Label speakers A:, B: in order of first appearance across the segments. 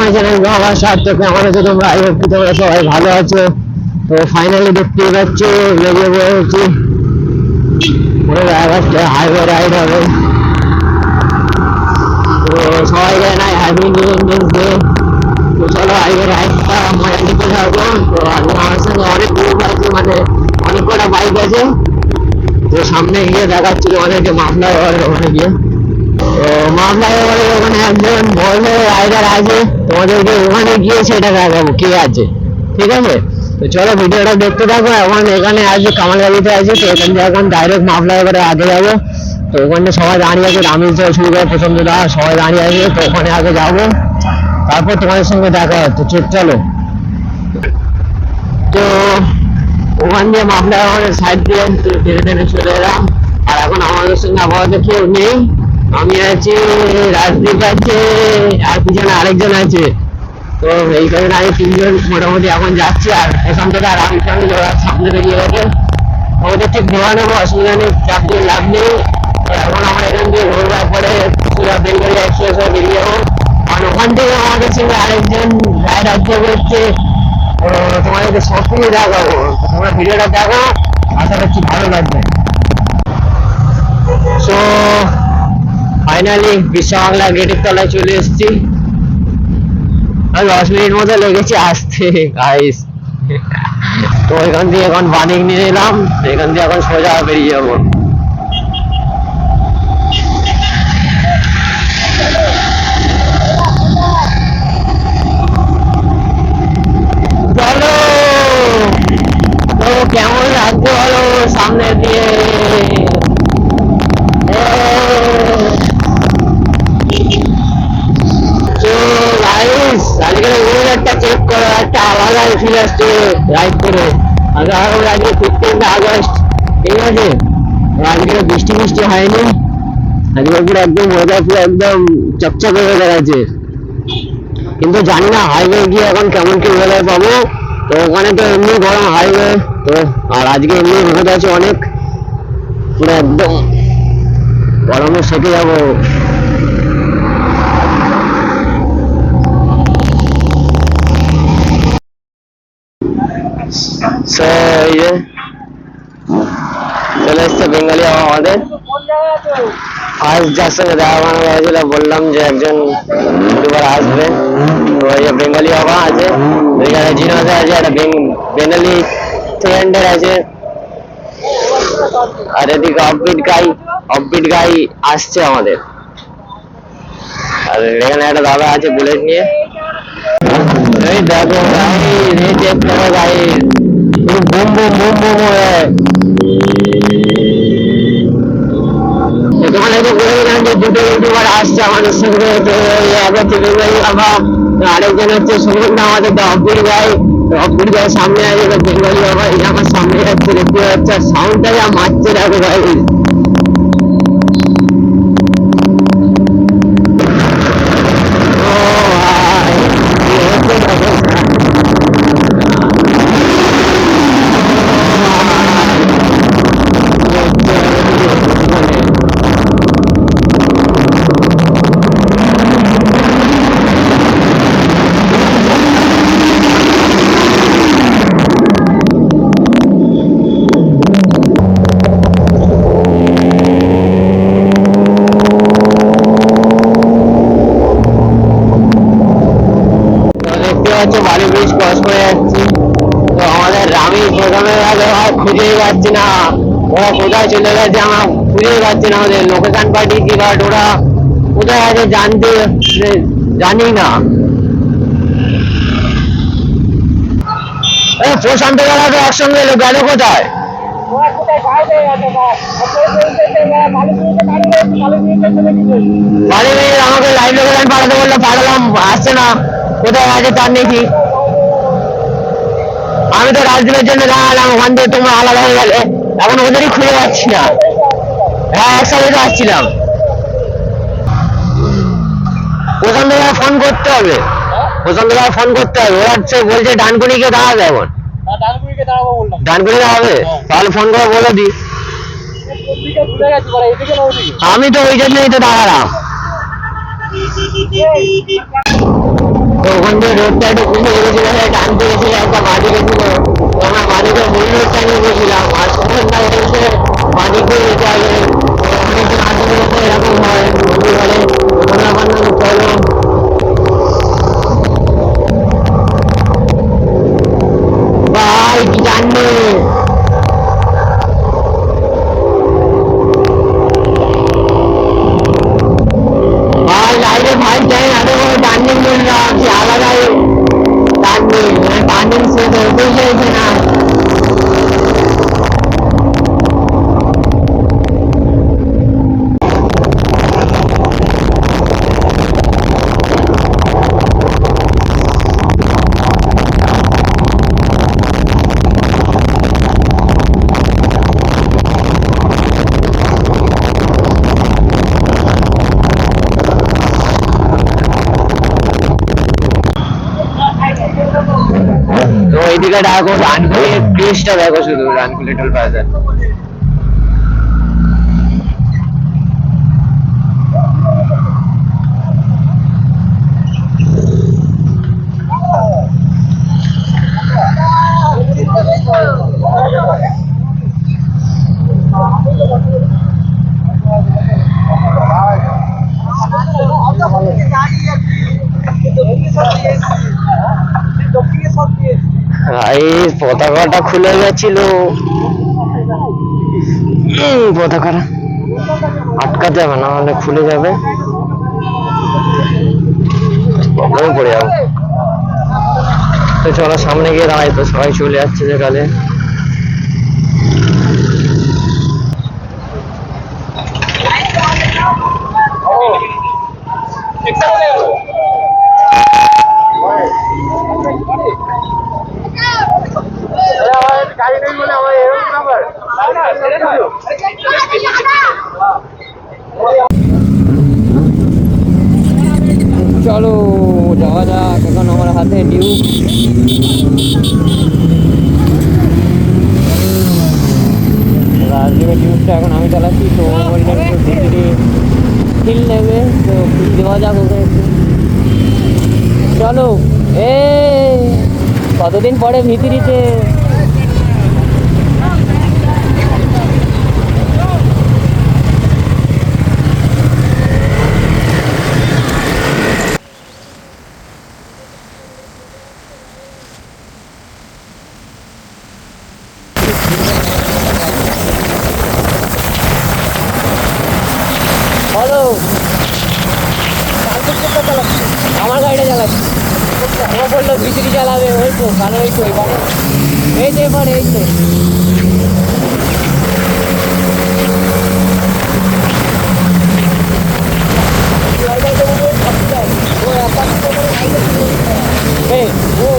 A: My channel আমার সার্থকে আমার কাছে তোমরা আই হোপ তোমরা সবাই ভালো আছো। তো ফাইনালি দেখতে পাচ্ছ লেগে পড়েছি, হাইওয়ে রাইড হবে। তো সবাই জানাই হ্যাপি ইন্ডিপেন্ডেন্স ডে। তো চলো হাইওয়ে রাইডটা মজা নিতে থাকবো। তো আমার সঙ্গে অনেক গ্রুপ আছে, মানে অনেক কটা বাইক আছে। তো সামনে গিয়ে দেখাচ্ছিল অনেকে মাফলার ওখানে গিয়ে, তো মাফলার ওখানে একজন বড় রাইডার আছে, তোমাদেরকে ওখানে গিয়ে সেটা দেখাবো কে আছে, ঠিক আছে? তো চলো ভিডিওটা দেখতে থাকো। এখন এখানে আছে কামালগাড়িতে আছে, তো এখান থেকে এখন ডাইরেক্ট মাফলার করে আগে যাবো। তো ওখানে সবাই দাঁড়িয়ে আছে, রামিল থেকে শুরু করে প্রচন্ড দা সবাই দাঁড়িয়ে আছে। তো ওখানে আগে যাবো, তারপর তোমাদের সঙ্গে দেখা হচ্ছে। চলো তো ওখান দিয়ে মাফলার সাইড দিয়ে টেনে টেনে চলে এলাম। আর এখন আমাদের সঙ্গে আবহাওয়া কেউ নেই, আমি আছি, রাজদীপ আছে, আর পিছনে আরেকজন আছে। তো এই কারণে আমি তিনজন মোটামুটি এখন যাচ্ছি। আর এখান থেকে আর আমি সামনে বেরিয়ে গেছে, ওদের ঠিক ঘোরা নেবো, অসুবিধা নেই, চাপ দিয়ে লাভ নেই। এখন আমার এখান দিয়ে ঘোরবার পরে বেঙ্গলি এক্সপ্রেস হয়ে বেরিয়ে যাবো। আর ওখান থেকে আমাদের সঙ্গে আরেকজন রাইডার করছে, তোমাদেরকে সব কিছু দেখাবো। তোমরা ভিডিওটা দেখো, আশা করছি ভালো লাগবে। সো ফাইনালি বিশ্ব বাংলা গেটের তলায় চলে এসেছি। আর 10 মিনিট মতো লেগেছে আসতে গাইস। তো এখান থেকে এখন বানিক নিয়ে এলাম, এখান থেকে এখন সোজা বেরিয়ে যাবো। চলো তো কেমন লাগছে বলো সামনে দিয়ে। আজকের ওয়েদারটা চেক করো, একটা আলাদা ফিল আসছে রাইড করে। আজকে 15 আগস্ট, ঠিক আছে? আজকে বৃষ্টি বৃষ্টি হয়নি, আজকে পুরো একদম ওয়েদার পুরো একদম চকচকে হয়ে গেছে। কিন্তু জানি না হাইওয়ে গিয়ে এখন কেমন কি ওয়েদার পাবো। তো ওখানে তো এমনি গরম হাইওয়ে, তো আর আজকে এমনি রোদ আছে অনেক, পুরো একদম গরমে সেঁকে যাবো। চলে এসছে বেঙ্গলি আমাদের। আজ যার সঙ্গে দেখা বানানো হয়েছিল বললাম যে একজন দুবার আসবে, তো এই বেঙ্গলি বাবা আছে, এখানে জিনাতে আছে, একটা বেঙ্গলি ফ্রেন্ডের আছে, আর এদিকে অফবিট গাই আসছে আমাদের। আর এখানে একটা দাদা আছে বুলেট নিয়ে। এই দেখো গাই গাই বুম বুম বুম বুম হয়ে দোকানে তো বলেছিলাম যে দুটো ইউটিউবার আসছে আমাদের সঙ্গে। তো আরেকজন হচ্ছে সুমন, আমাদের অফবিট গাই সামনে আছে, বেঙ্গলি বাবা আমার সামনে যাচ্ছে, দেখতে পাচ্ছে। সাউন্ডটা যা মারছে দেখো ভাই। বাড়ি ব্রিজ ক্রস করে যাচ্ছি। তো আমাদের রামি প্রথমে খুঁজেই পাচ্ছি না, ওরা কোথায় চলে গেছে আমার খুঁজেই পাচ্ছি না। ওদের লোকেশন পাঠিয়েছি, বাট ওরা কোথায় আছে জানি না। প্রশান্ত গেলা তো একসঙ্গে গেল কোথায়? আমাকে লাইভ লোকেশন পাঠাতে বললো, পাঠালাম, আসছে না, কোথায় আছে তার নেই ঠিক। আমি তো রাজদীপের জন্য দাঁড়ালাম, ওখান থেকে তোমরা আলাদা হয়ে গেলে, এখন ওদেরই খুঁজে পাচ্ছি না। হ্যাঁ একসাথে তো আসছিলাম। প্রশান্ত দাদা ফোন করতে হবে, ওরা বলছে ডানকুনিকে দাঁড়াবে। এখন ডানকুনি দাঁড়াবে, তাহলে ফোন করে বলে দি। আমি তো ওই জন্যই তো দাঁড়ালাম। তো রোডটা একটু কমে গেছিল, ডান দিকে ছিল একটা বাড়ি গেছিল, আমরা বাড়িতে মূল রোডটা নিয়ে গেছিলাম, আর সন্ধ্যা এসে বাড়িতে যেতে হবে। অনেকজন আসলে এরকম হয় বন্ধু বলে রান্না বান্না চলো ভাই কি জানবে भाई लाइट भाई जाए अरे वो टर्निंग मिल रहा कि अलग है टर्निंग से तो कुछ ना তো এইদিকে দেখো রানকুলের ব্রিজটা দেখো, শুধু রানকুলি টোল প্লাজা। এই পতাকাটা খুলে গেছিল, পতাকাটা আটকাতে হবে না হলে খুলে যাবে, প্রবলেমে পড়ে যাবো। তো চলো সামনে গিয়ে দাঁড়াই, তো সবাই চলে যাচ্ছে যেখানে। চলো যাওয়া যাক, এখন আমার হাতে ডিউক, রাজদীপের ডিউকটা এখন আমি চালাচ্ছি। তো বললাম একটু ভিতরে ফিল নেবে, তো ফিল দেওয়া যাক ওকে একটু। চলো এ কতদিন পরে ভিতরিতে বলো, আমার গাড়িটা চালাচ্ছি, ও বললো ভিতরি চালাবে, ওই তো কারণ এই তো এবারে এই তো এবার এই তো ও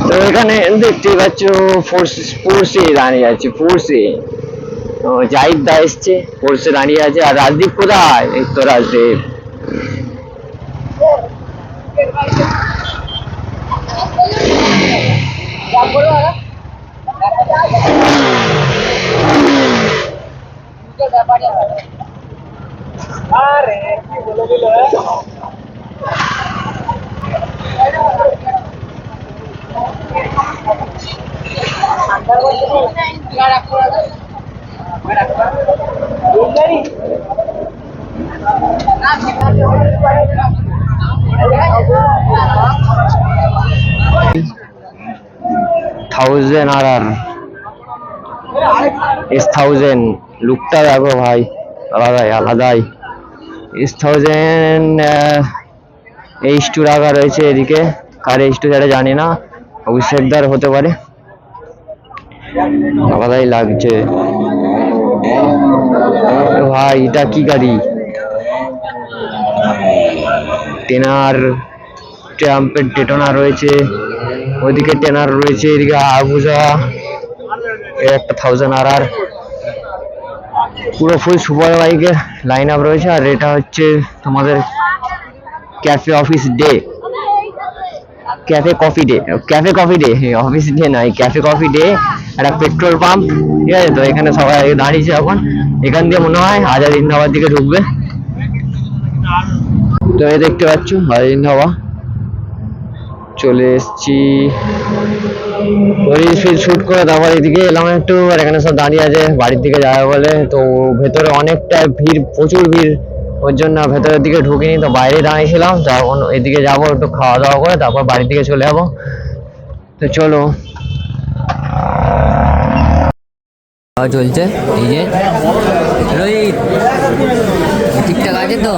A: তো এখানে দেখতেই পাচ্ছ ফোর্সে দাঁড়িয়ে আছে, ফোর্সে জাহিদ দা এসছে, ফোর্সে দাঁড়িয়ে আছে। আর রাজদীপ কোথায়? এই তো রাজদীপ। আরে কি বলে দিল $1000 S1000 লুকটা দেখো ভাই, আলাদাই আলাদাই। S1000 H2 রাখা রয়েছে এদিকে, কার H2 সেটা জানি না, অভিষেকদার হতে পারে। আলাদাই লাগছে ভাই। এটা কি গাড়ি? টেনার, ট্রাম্পের টেটনা রয়েছে, ওইদিকে টেনার রয়েছে, এদিকে আবুজা, একটা 1000 পুরো ফুল সুপার বাইকের লাইন আপ রয়েছে। আর এটা হচ্ছে তোমাদের cafe office day, cafe coffee day, cafe coffee day, office day নাই, ক্যাফে কফি ডে। একটা পেট্রোল পাম্প, ঠিক আছে? তো এখানে সবাই দাঁড়িয়েছে এখন, এখান দিয়ে মনে হয় আজাদিন ধাবার দিকে ঢুকবে। তো এই দেখতে পাচ্ছ আজাদিন ধাবা, চলে এসছি। শুট করে তারপর এদিকে এলাম একটু, আর এখানে সব দাঁড়িয়ে আছে বাড়ির দিকে যাবে বলে। তো ভেতরে অনেকটা ভিড়, প্রচুর ভিড়, ওর জন্য ভেতরের দিকে ঢুকিনি, তো বাইরে দাঁড়িয়েছিলাম। তো এখন এদিকে যাবো, একটু খাওয়া দাওয়া করে তারপর বাড়ির দিকে চলে যাবো। তো চলো, চলছে এই যে রোহিত, ঠিকঠাক আছে তো?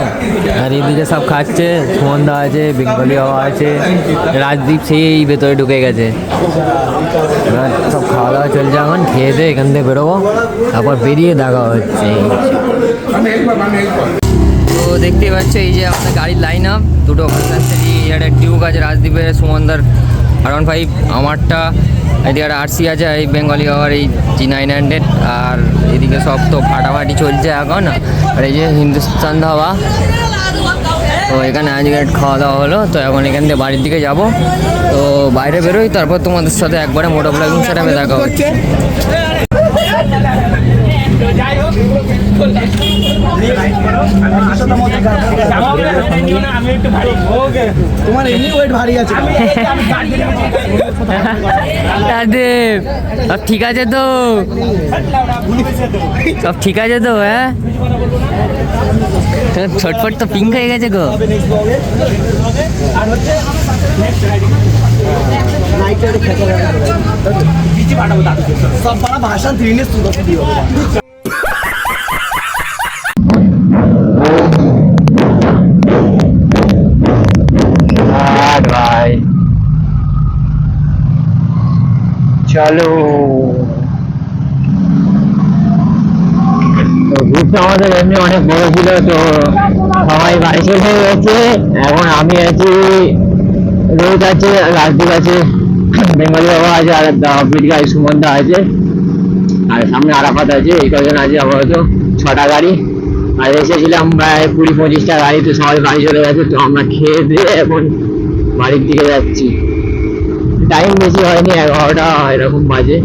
B: আর এদিকে সব খাচ্ছে, সুমনদা আছে, বেঙ্গলি বাবা আছে, রাজদীপ সেই ভেতরে ঢুকে গেছে। এবার সব খাওয়া দাওয়া চলছে, এখন খেয়ে দিয়ে এখান থেকে বেরোবো, তারপর বেরিয়ে দেখা হচ্ছে। তো দেখতেই পাচ্ছ এই যে আমাদের গাড়ির লাইন আপ, দুটো কনসান্সারি, একটা ডিউক আছে রাজদীপের, সুমনদার R15, আমারটা, এদিকে একটা RC আছে, এই বেঙ্গলি বাবার এই G900। আর এদিকে সব তো ফাটাফাটি চলছে এখন। আর এই যে হিন্দুস্তান ধাবা, তো এখানে আজকে খাওয়া দাওয়া হলো। তো এখন এখান থেকে বাড়ির দিকে যাব। তো বাইরে বেরোই, তারপর তোমাদের সাথে একবারে মোটো ব্লগিং সেটামে দেখা হচ্ছে।
C: তোমার এমনি ওয়েট ভারী আছে।
B: সব ঠিক আছে তো? সব ঠিক আছে তো? হ্যাঁ, ছটফট তো পিঙ্ক হয়ে গেছে গো।
C: সব বড় ভাষণ দিনে সুন্দর দিও।
A: ভাই চলো, তো গ্রুপটা আমাদের এমনি অনেক বড় ছিল। তো সবাই বাড়ি চলে গেছে, এখন আমি আছি, রোহিত আছে, রাজদীপ আছে, বেঙ্গলি বাবা আছে, আর বিটগাই সুমনদা আছে, আর সামনে আরাফাত আছে। এই কজন আছে আপাতত, 6টা গাড়ি। আর এসেছিলাম প্রায় 20-25টা গাড়ি, তো সবাই বাড়ি চলে গেছে। তো আমরা খেয়ে দিয়ে এখন বাড়ির দিকে যাচ্ছি। টাইম বেশি হয়নি, 11টা এরকম বাজে।